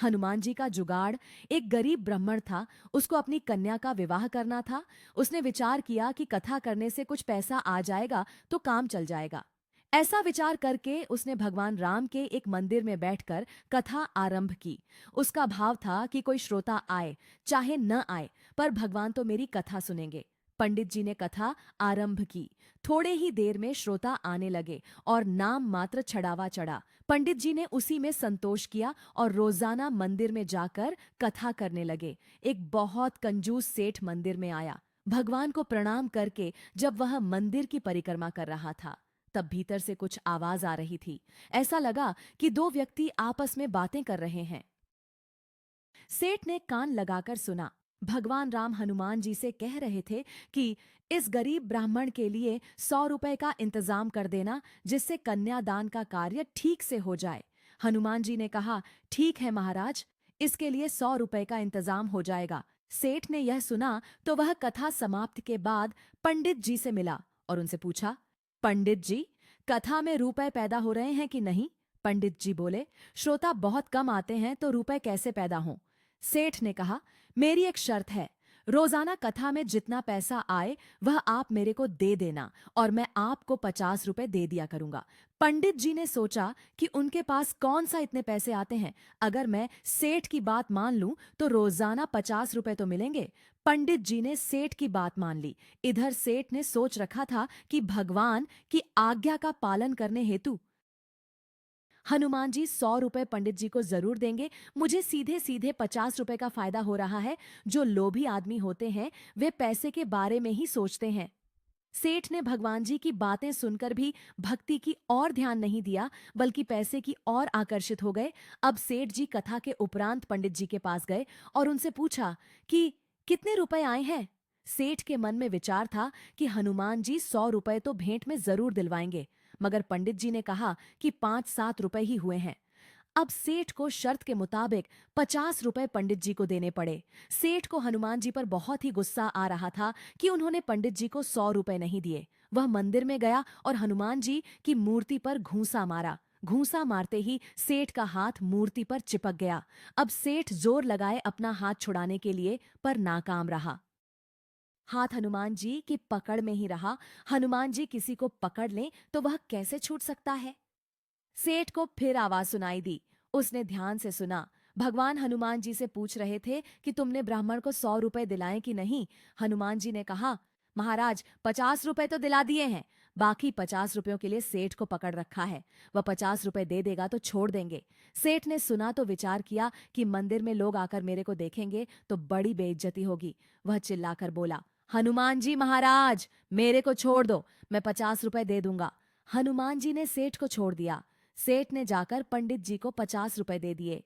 हनुमान जी का जुगाड़। एक गरीब ब्राह्मण था, उसको अपनी कन्या का विवाह करना था। उसने विचार किया कि कथा करने से कुछ पैसा आ जाएगा तो काम चल जाएगा। ऐसा विचार करके उसने भगवान राम के एक मंदिर में बैठकर कथा आरंभ की। उसका भाव था कि कोई श्रोता आए चाहे न आए, पर भगवान तो मेरी कथा सुनेंगे। पंडित जी ने कथा आरंभ की। थोड़े ही देर में श्रोता आने लगे और नाम मात्र छड़ावा चढ़ा। पंडित जी ने उसी में संतोष किया और रोजाना मंदिर में जाकर कथा करने लगे। एक बहुत कंजूस सेठ मंदिर में आया। भगवान को प्रणाम करके जब वह मंदिर की परिक्रमा कर रहा था, तब भीतर से कुछ आवाज आ रही थी। ऐसा लगा कि दो व्यक्ति आपस में बातें कर रहे हैं। सेठ ने कान लगाकर सुना। भगवान राम हनुमान जी से कह रहे थे कि इस गरीब ब्राह्मण के लिए 100 रुपए का इंतजाम कर देना, जिससे कन्यादान का कार्य ठीक से हो जाए। हनुमान जी ने कहा, ठीक है महाराज, इसके लिए 100 रुपए का इंतजाम हो जाएगा। सेठ ने यह सुना तो वह कथा समाप्त के बाद पंडित जी से मिला और उनसे पूछा, पंडित जी, कथा में रुपए पैदा हो रहे हैं कि नहीं? पंडित जी बोले, श्रोता बहुत कम आते हैं तो रुपए कैसे पैदा हों? सेठ ने कहा, मेरी एक शर्त है, रोजाना कथा में जितना पैसा आए वह आप मेरे को दे देना और मैं आपको 50 रुपए दे दिया करूंगा। पंडित जी ने सोचा कि उनके पास कौन सा इतने पैसे आते हैं, अगर मैं सेठ की बात मान लूं तो रोजाना 50 रुपए तो मिलेंगे। पंडित जी ने सेठ की बात मान ली। इधर सेठ ने सोच रखा था कि भगवान की आज्ञा का पालन करने हेतु हनुमान जी 100 रुपए पंडित जी को जरूर देंगे। मुझे सीधे सीधे 50 रुपए का फायदा हो रहा है। जो लोभी आदमी होते हैं वे पैसे के बारे में ही सोचते हैं। सेठ ने भगवान जी की बातें सुनकर भी भक्ति की ओर ध्यान नहीं दिया, बल्कि पैसे की ओर आकर्षित हो गए। अब सेठ जी कथा के उपरांत पंडित जी के पास गए और उनसे पूछा कि कितने रुपए आए हैं। सेठ के मन में विचार था कि हनुमान जी 100 रुपए तो भेंट में जरूर दिलवाएंगे, मगर पंडित जी ने कहा कि 5-7 रुपए ही हुए हैं। अब सेठ को शर्त के मुताबिक 50 रुपए पंडित जी को देने पड़े। सेठ को हनुमान जी पर बहुत ही गुस्सा आ रहा था कि उन्होंने पंडित जी को 100 रुपए नहीं दिए। वह मंदिर में गया और हनुमान जी की मूर्ति पर घूंसा मारा। घूंसा मारते ही सेठ का हाथ मूर्ति पर चिपक गया। अब सेठ जोर लगाए अपना हाथ छुड़ाने के लिए, पर नाकाम रहा। हाथ हनुमान जी की पकड़ में ही रहा। हनुमान जी किसी को पकड़ लें तो वह कैसे छूट सकता है? सेठ को फिर आवाज सुनाई दी। उसने ध्यान से सुना। भगवान हनुमान जी से पूछ रहे थे कि तुमने ब्राह्मण को 100 रुपए दिलाए कि नहीं। हनुमान जी ने कहा, महाराज, 50 रुपए तो दिला दिए हैं, बाकी 50 रुपयों के लिए सेठ को पकड़ रखा है। वह 50 रुपए दे देगा तो छोड़ देंगे। सेठ ने सुना तो विचार किया कि मंदिर में लोग आकर मेरे को देखेंगे तो बड़ी बेइज्जती होगी। वह चिल्लाकर बोला, हनुमान जी महाराज, मेरे को छोड़ दो, मैं 50 रुपए दे दूंगा। हनुमान जी ने सेठ को छोड़ दिया। सेठ ने जाकर पंडित जी को 50 रुपए दे दिए।